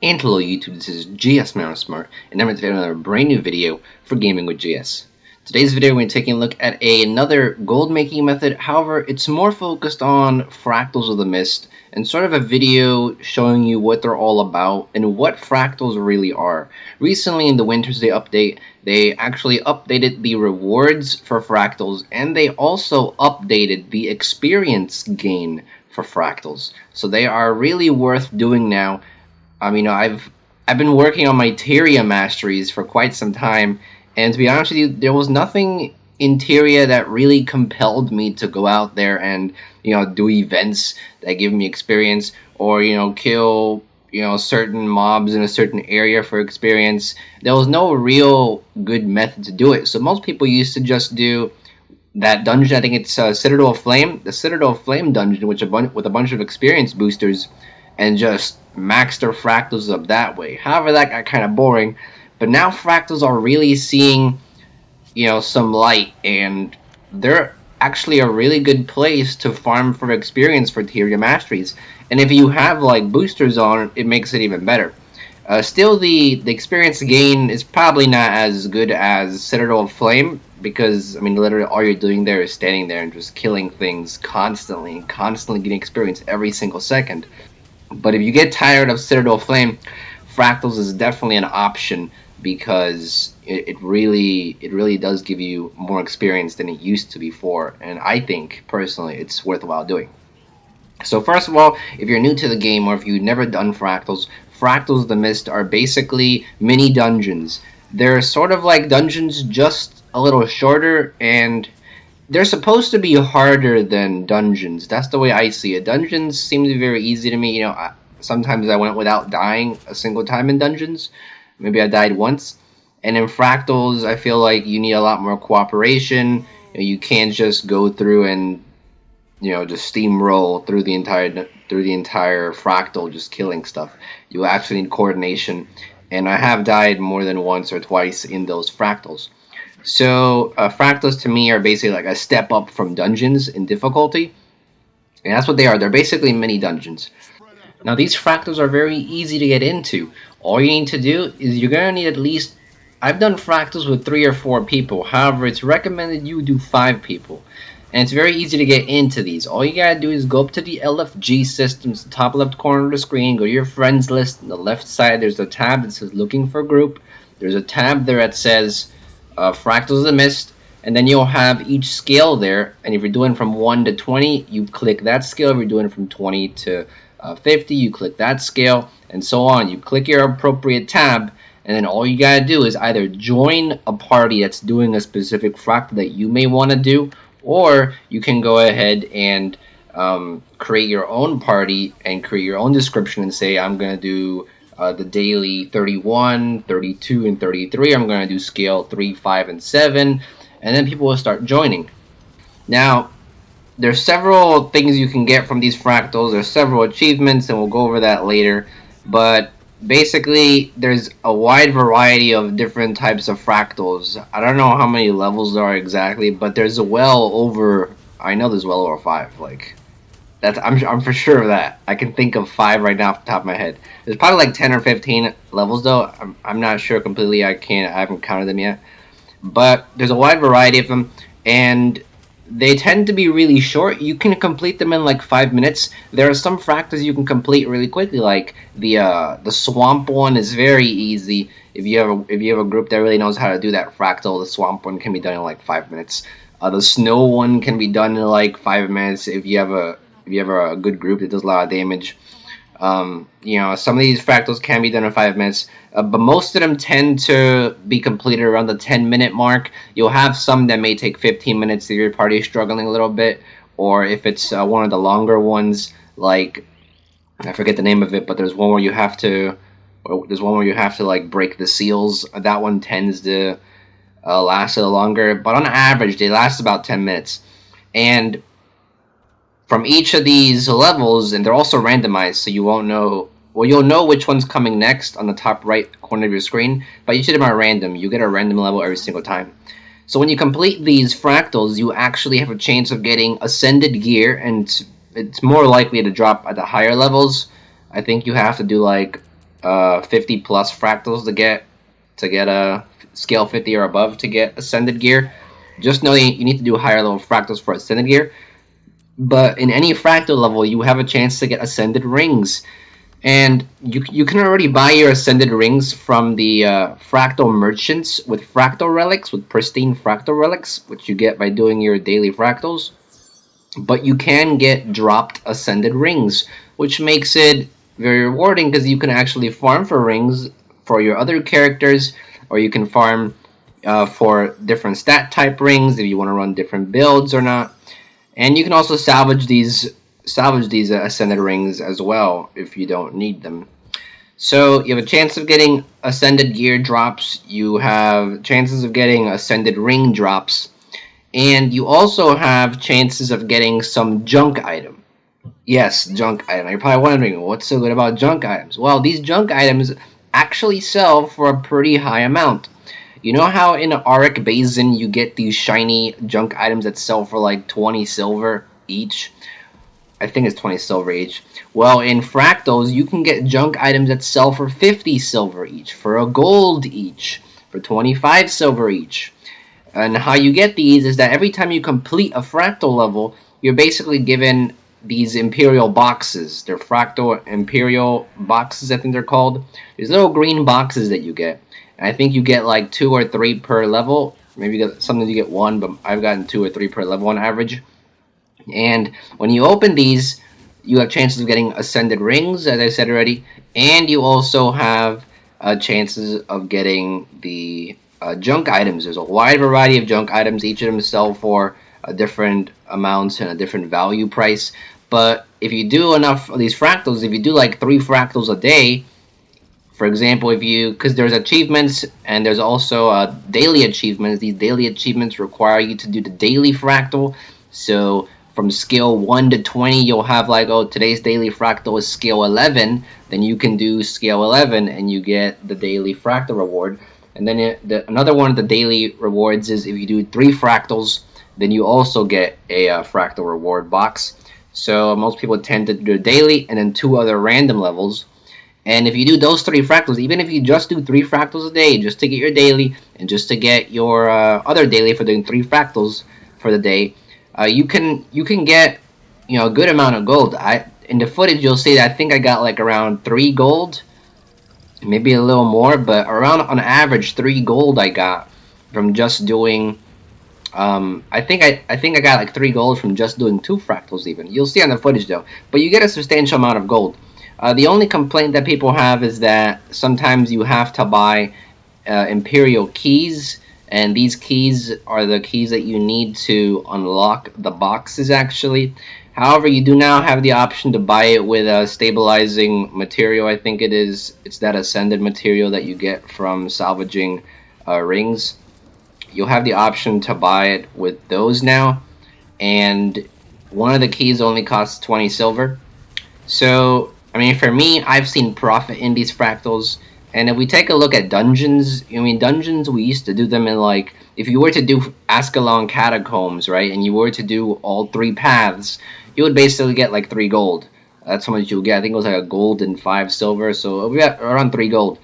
And hello YouTube, this is GSmaniamsmart, and I'm going to take another brand new video for Gaming with GS. Today's video we're taking a look at another gold making method. However, it's more focused on Fractals of the Mist and sort of a video showing you what they're all about and what fractals really are. Recently in the Winter's Day update, they actually updated the rewards for fractals, and they also updated the experience gain for fractals. So they are really worth doing now. I've been working on my Tyria masteries for quite some time, and to be honest with you, there was nothing in Tyria that really compelled me to go out there and do events that give me experience, or kill certain mobs in a certain area for experience. There was no real good method to do it, so most people used to just do that dungeon. I think it's Citadel of Flame, the Citadel of Flame dungeon, with a bunch of experience boosters, and just max their fractals up that way. However, that got kind of boring. But now fractals are really seeing, some light, and they're actually a really good place to farm for experience for Tyria masteries. And if you have like boosters on, it makes it even better. Still, the experience gain is probably not as good as Citadel of Flame, because literally all you're doing there is standing there and just killing things constantly and constantly getting experience every single second. But if you get tired of Citadel of Flame, Fractals is definitely an option, because it really does give you more experience than it used to before, and I think personally it's worthwhile doing. So first of all, if you're new to the game or if you've never done Fractals, Fractals of the Mist are basically mini dungeons. They're sort of like dungeons, just a little shorter, and they're supposed to be harder than dungeons. That's the way I see it. Dungeons seem to be very easy to me. Sometimes I went without dying a single time in dungeons. Maybe I died once. And in Fractals, I feel like you need a lot more cooperation. You can't just go through and just steamroll through the entire fractal, just killing stuff. You actually need coordination. And I have died more than once or twice in those fractals. So fractals to me are basically like a step up from dungeons in difficulty, and that's what they are. They're basically mini dungeons. Now these fractals are very easy to get into. All you need to do is you're gonna need at least, I've done fractals with 3 or 4 people. However, it's recommended you do 5 people, and it's very easy to get into these. All you gotta do is go up to the LFG systems, the top left corner of the screen, go to your friends list. On the left side there's a tab that says looking for group. There's a tab there that says Fractals of the Mist, and then you'll have each scale there, and if you're doing from 1 to 20, you click that scale. If you're doing from 20 to 50, you click that scale, and so on. You click your appropriate tab, and then all you gotta do is either join a party that's doing a specific fractal that you may want to do, or you can go ahead and create your own party and create your own description and say, I'm gonna do the daily 31, 32, and 33. I'm going to do scale 3, 5, and 7, and then people will start joining. Now, there's several things you can get from these fractals. There's several achievements, and we'll go over that later. But basically, there's a wide variety of different types of fractals. I don't know how many levels there are exactly, but there's well over 5. Like, I'm for sure of that. I can think of 5 right now off the top of my head. There's probably like 10 or 15 levels though. I'm not sure completely. I haven't counted them yet. But there's a wide variety of them, and they tend to be really short. You can complete them in like 5 minutes. There are some fractals you can complete really quickly, like the swamp one is very easy. If you have a group that really knows how to do that fractal, the swamp one can be done in like 5 minutes. The snow one can be done in like 5 minutes if you have a good group that does a lot of damage. Some of these fractals can be done in 5 minutes, but most of them tend to be completed around the 10-minute mark. You'll have some that may take 15 minutes if your party is struggling a little bit, or if it's one of the longer ones, like, I forget the name of it, but there's one where you have to like break the seals. That one tends to last a little longer, but on average they last about 10 minutes. And from each of these levels, and they're also randomized, so you won't know, well, you'll know which one's coming next on the top right corner of your screen, but each of them are random. You get a random level every single time. So when you complete these fractals, you actually have a chance of getting ascended gear, and it's more likely to drop at the higher levels. I think you have to do like 50 plus fractals to get a scale 50 or above to get ascended gear. Just know you need to do higher level fractals for ascended gear. But in any fractal level, you have a chance to get ascended rings. And you can already buy your ascended rings from the fractal merchants with fractal relics, with pristine fractal relics, which you get by doing your daily fractals. But you can get dropped ascended rings, which makes it very rewarding because you can actually farm for rings for your other characters, or you can farm for different stat type rings if you want to run different builds or not. And you can also salvage these ascended rings as well if you don't need them. So you have a chance of getting ascended gear drops, you have chances of getting ascended ring drops, and you also have chances of getting some junk item. Yes, junk item. You're probably wondering, what's so good about junk items? Well, these junk items actually sell for a pretty high amount. You know how in Auric Basin you get these shiny junk items that sell for like 20 silver each? I think it's 20 silver each. Well, in Fractals, you can get junk items that sell for 50 silver each, for a gold each, for 25 silver each. And how you get these is that every time you complete a Fractal level, you're basically given these Imperial boxes. They're Fractal Imperial boxes, I think they're called. These little green boxes that you get. And I think you get like 2 or 3 per level. Maybe sometimes you get 1, but I've gotten 2 or 3 per level on average. And when you open these, you have chances of getting ascended rings, as I said already, and you also have chances of getting the junk items. There's a wide variety of junk items. Each of them sell for different amounts and a different value price. But if you do enough of these fractals, if you do like 3 fractals a day, for example, because there's achievements and there's also daily achievements. These daily achievements require you to do the daily fractal. So from scale 1 to 20, you'll have like, oh, today's daily fractal is scale 11. Then you can do scale 11 and you get the daily fractal reward. And then another one of the daily rewards is if you do 3 fractals, then you also get a fractal reward box. So most people tend to do daily and then 2 other random levels. And if you do those 3 fractals, even if you just do 3 fractals a day, just to get your daily and just to get your other daily for doing 3 fractals for the day, you can get a good amount of gold. In the footage you'll see that I think I got like around 3 gold, maybe a little more, but around on average 3 gold I got from just doing. I think I got like 3 gold from just doing 2 fractals even. You'll see on the footage though, but you get a substantial amount of gold. The only complaint that people have is that sometimes you have to buy Imperial keys, and these keys are the keys that you need to unlock the boxes actually. However, you do now have the option to buy it with a stabilizing material. I think it is. It's that ascended material that you get from salvaging rings. You'll have the option to buy it with those now, and one of the keys only costs 20 silver. So I mean, for me, I've seen profit in these fractals. And if we take a look at dungeons, dungeons, we used to do them in like, if you were to do Ascalon Catacombs, right, and you were to do all 3 paths, you would basically get like 3 gold. That's how much you would get. I think it was like a gold and 5 silver, so we got around 3 gold.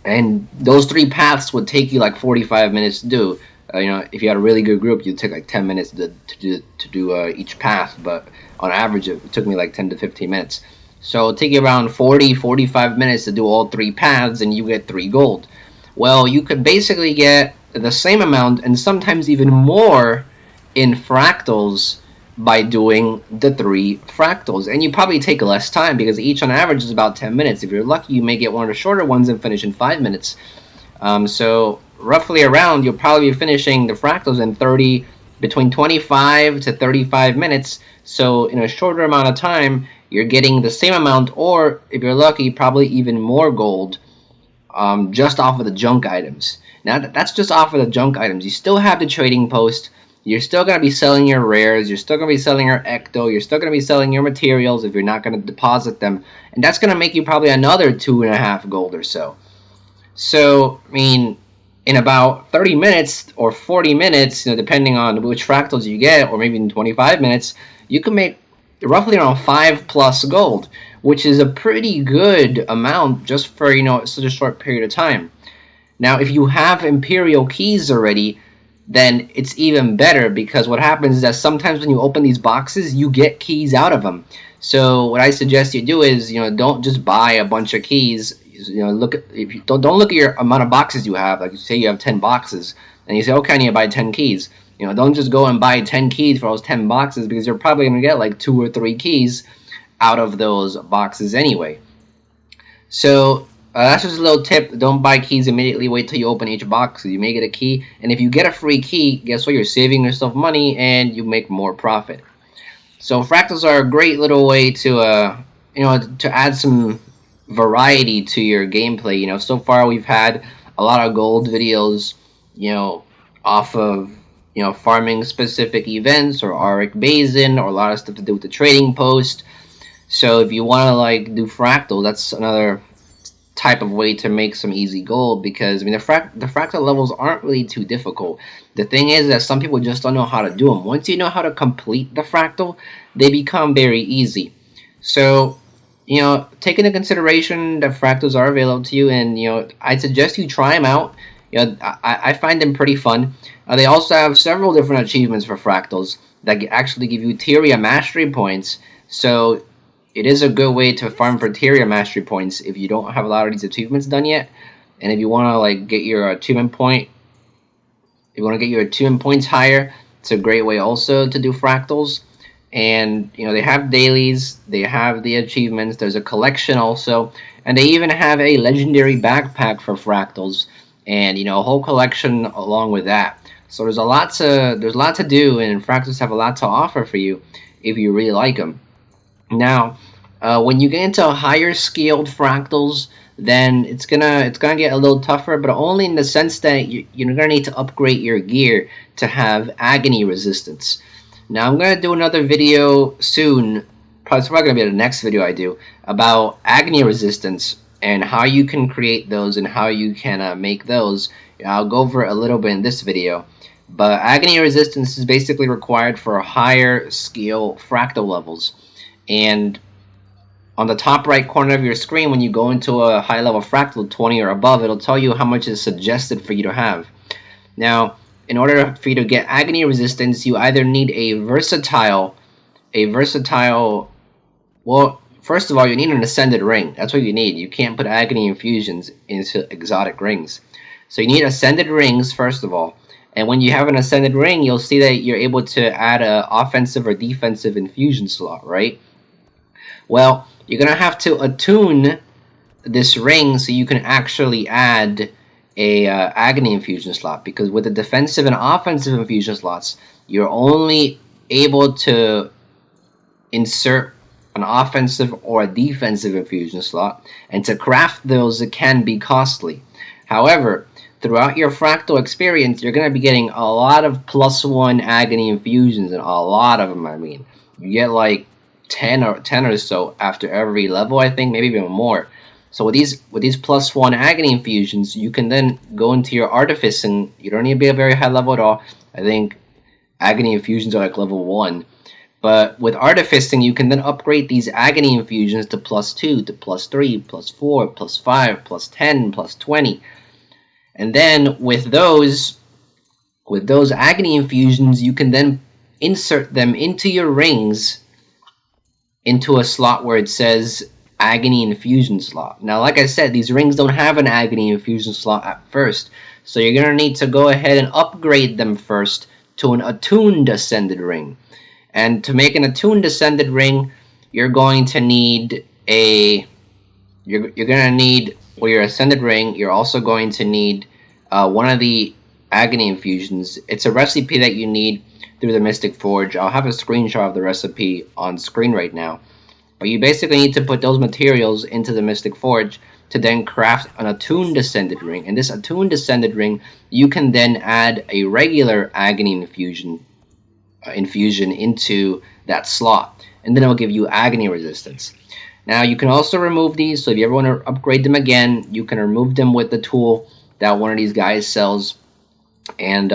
And those 3 paths would take you like 45 minutes to do. If you had a really good group, you'd take like 10 minutes to do each path, but on average, it took me like 10 to 15 minutes. So it'll take you around 40-45 minutes to do all 3 paths, and you get 3 gold. Well, you could basically get the same amount, and sometimes even more, in fractals by doing the 3 fractals. And you probably take less time, because each on average is about 10 minutes. If you're lucky, you may get one of the shorter ones and finish in 5 minutes. So roughly around, you'll probably be finishing the fractals in between 25 to 35 minutes. So in a shorter amount of time, you're getting the same amount, or if you're lucky, probably even more gold just off of the junk items. Now, that's just off of the junk items. You still have the trading post. You're still going to be selling your rares. You're still going to be selling your ecto. You're still going to be selling your materials if you're not going to deposit them. And that's going to make you probably another 2.5 gold or so. So, I mean, in about 30 minutes or 40 minutes, depending on which fractals you get, or maybe in 25 minutes, you can make roughly around 5+ gold, which is a pretty good amount just for, such a short period of time. Now, if you have Imperial keys already, then it's even better, because what happens is that sometimes when you open these boxes, you get keys out of them. So what I suggest you do is, don't just buy a bunch of keys. Look at, if you don't look at your amount of boxes you have. Like, say you have 10 boxes, and you say, okay, I need to buy 10 keys. Don't just go and buy 10 keys for those 10 boxes, because you're probably going to get like 2 or 3 keys out of those boxes anyway. So that's just a little tip. Don't buy keys immediately. Wait till you open each box. You may get a key, and if you get a free key, guess what? You're saving yourself money and you make more profit. So fractals are a great little way to to add some variety to your gameplay. So far we've had a lot of gold videos, off of farming specific events or Auric Basin, or a lot of stuff to do with the trading post. So if you want to like do fractal, that's another type of way to make some easy gold, because the fractal levels aren't really too difficult. The thing is that some people just don't know how to do them. Once you know how to complete the fractal, they become very easy. So take into consideration that fractals are available to you, and I suggest you try them out. I find them pretty fun. They also have several different achievements for fractals that actually give you Tyria mastery points. So it is a good way to farm for Tyria mastery points if you don't have a lot of these achievements done yet. And if you want to like get your achievement point, if you want to get your achievement points higher, it's a great way also to do fractals. And they have dailies, they have the achievements, there's a collection also, and they even have a legendary backpack for fractals, and a whole collection along with that. So there's a lot to do, and fractals have a lot to offer for you if you really like them. Now, when you get into higher scaled fractals, then it's gonna get a little tougher, but only in the sense that you're gonna need to upgrade your gear to have Agony Resistance. Now, I'm gonna do another video soon. It's probably gonna be the next video I do about Agony Resistance and how you can create those and how you can make those. I'll go over it a little bit in this video. But Agony Resistance is basically required for higher scale fractal levels. And on the top right corner of your screen, when you go into a high level fractal 20 or above, it'll tell you how much is suggested for you to have. Now, in order for you to get Agony Resistance, you either need a versatile, well, first of all, you need an Ascended Ring. That's what you need. You can't put Agony Infusions into exotic rings. So you need Ascended Rings, first of all. And when you have an Ascended Ring, you'll see that you're able to add an offensive or defensive infusion slot, right? Well, you're going to have to attune this ring so you can actually add a Agony Infusion slot, because with the defensive and offensive infusion slots, you're only able to insert an offensive or a defensive infusion slot, and to craft those, it can be costly. However, throughout your fractal experience, you're going to be getting a lot of +1 Agony Infusions, and a lot of them, you get like 10 or so after every level, I think, maybe even more. So with these +1 Agony Infusions, you can then go into your Artifice, and you don't need to be a very high level at all. I think Agony Infusions are like level 1. But with Artificing, you can then upgrade these Agony Infusions to +2, to +3, +4, +5, +10, +20. And then with those Agony Infusions, you can then insert them into your rings, into a slot where it says Agony Infusion slot. Now, like I said, these rings don't have an Agony Infusion slot at first, so you're going to need to go ahead and upgrade them first to an Attuned Ascended Ring. And to make an Attuned Ascended Ring, you're going to need for your Ascended Ring, you're also going to need one of the Agony Infusions. It's a recipe that you need through the Mystic Forge. I'll have a screenshot of the recipe on screen right now. But you basically need to put those materials into the Mystic Forge to then craft an Attuned Ascended Ring. And this Attuned Ascended Ring, you can then add a regular Agony Infusion into that slot. And then it will give you Agony Resistance. Now, you can also remove these. So if you ever want to upgrade them again, you can remove them with the tool that one of these guys sells. And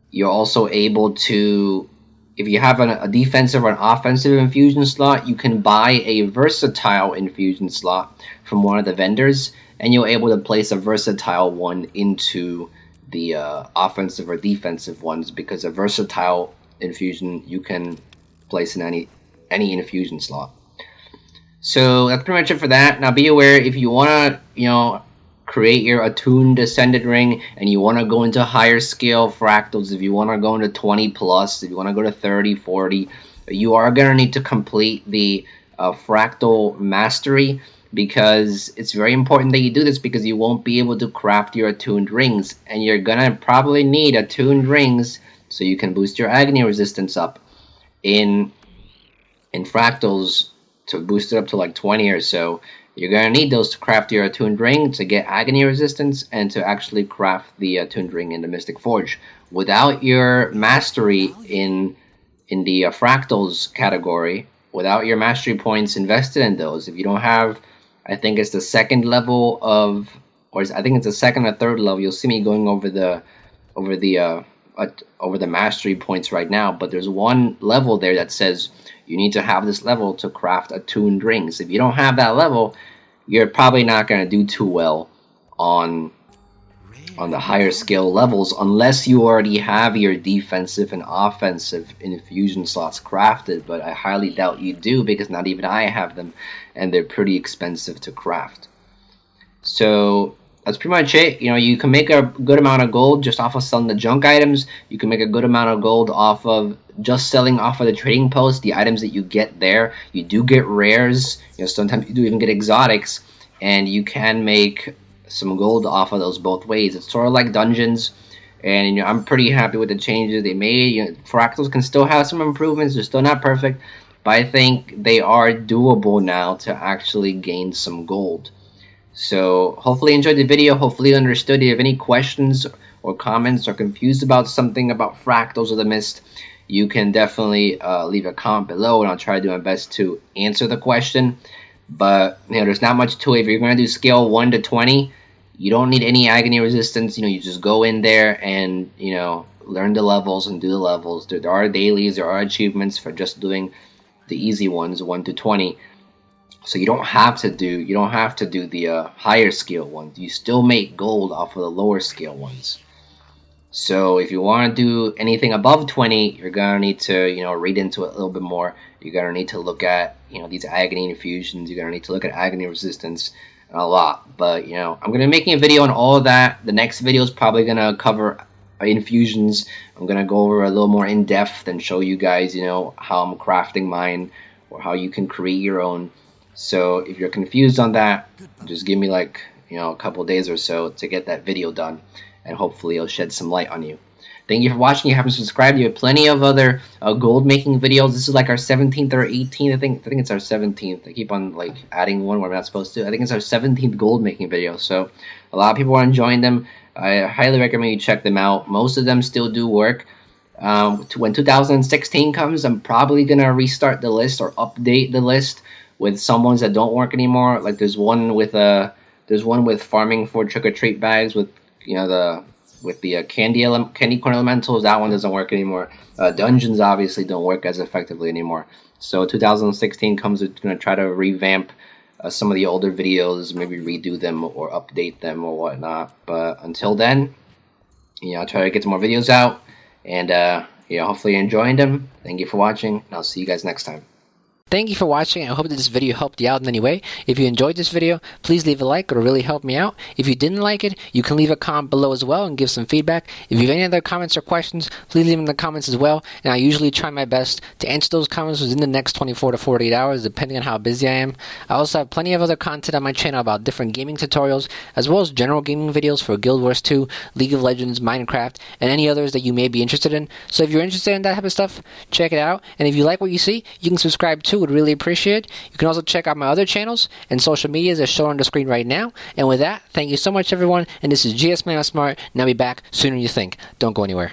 you're also able to if you have a defensive or an offensive infusion slot, you can buy a versatile infusion slot from one of the vendors, and you're able to place a versatile one into the offensive or defensive ones, because a versatile infusion you can place in any infusion slot. So that's pretty much it for that. Now be aware, if you want to, create your attuned ascended ring and you want to go into higher scale fractals, if you want to go into 20 plus, if you want to go to 30, 40, you are going to need to complete the fractal mastery, because it's very important that you do this, because you won't be able to craft your attuned rings, and you're going to probably need attuned rings so you can boost your agony resistance up in fractals, to boost it up to like 20 or so. You're going to need those to craft your attuned ring, to get agony resistance, and to actually craft the attuned ring in the Mystic Forge. Without your mastery in the fractals category, without your mastery points invested in those, if you don't have, I think it's the second level of, or I think it's the second or third level, you'll see me going over the mastery points right now, but there's one level there that says you need to have this level to craft attuned rings. If you don't have that level, you're probably not going to do too well on the higher scale levels, unless you already have your defensive and offensive infusion slots crafted, but I highly doubt you do, because not even I have them, and they're pretty expensive to craft. So that's pretty much it. You can make a good amount of gold just off of selling the junk items. You can make a good amount of gold off of just selling off of the trading post, the items that you get there. You do get rares. Sometimes you do even get exotics, and you can make some gold off of those both ways. It's sort of like dungeons, and I'm pretty happy with the changes they made. Fractals can still have some improvements. They're still not perfect, but I think they are doable now to actually gain some gold. So hopefully you enjoyed the video. Hopefully you understood. If you have any questions or comments or confused about something about Fractals or the Mist, you can definitely leave a comment below, and I'll try to do my best to answer the question. But there's not much to it. If you're going to do scale 1 to 20, you don't need any agony resistance. You just go in there and learn the levels and do the levels. There are dailies, there are achievements for just doing the easy ones, 1 to 20. So you don't have to do the higher scale ones. You still make gold off of the lower scale ones. So if you want to do anything above 20, you're gonna need to read into it a little bit more. You're gonna need to look at these agony infusions. You're gonna need to look at agony resistance a lot. But I'm gonna be making a video on all of that. The next video is probably gonna cover infusions. I'm gonna go over a little more in depth and show you guys how I'm crafting mine, or how you can create your own. So if you're confused on that, just give me like a couple days or so to get that video done, and hopefully it'll shed some light on you. Thank you for watching. If you haven't subscribed, you have plenty of other gold making videos. This is like our 17th or 18th. I think it's our 17th. I keep on like adding one where I'm not supposed to. I think it's our 17th gold making video. So a lot of people are enjoying them. I highly recommend you check them out. Most of them still do work. When 2016 comes, I'm probably gonna restart the list or update the list with some ones that don't work anymore. Like there's one with farming for trick-or-treat bags with the candy corn elementals. That one doesn't work anymore. Dungeons obviously don't work as effectively anymore. So 2016 comes, we're gonna try to revamp some of the older videos, maybe redo them or update them or whatnot. But until then, I'll try to get some more videos out, and hopefully you're enjoying them. Thank you for watching, and I'll see you guys next time. Thank you for watching. I hope that this video helped you out in any way. If you enjoyed this video, please leave a like. It'll really help me out. If you didn't like it, you can leave a comment below as well and give some feedback. If you have any other comments or questions, please leave them in the comments as well. And I usually try my best to answer those comments within the next 24 to 48 hours, depending on how busy I am. I also have plenty of other content on my channel about different gaming tutorials, as well as general gaming videos for Guild Wars 2, League of Legends, Minecraft, and any others that you may be interested in. So if you're interested in that type of stuff, check it out. And if you like what you see, you can subscribe too. Would really appreciate it. You can also check out my other channels and social medias as shown on the screen right now. And with that, thank you so much, everyone. And this is GSmaniamsmart, and I'll be back sooner than you think. Don't go anywhere.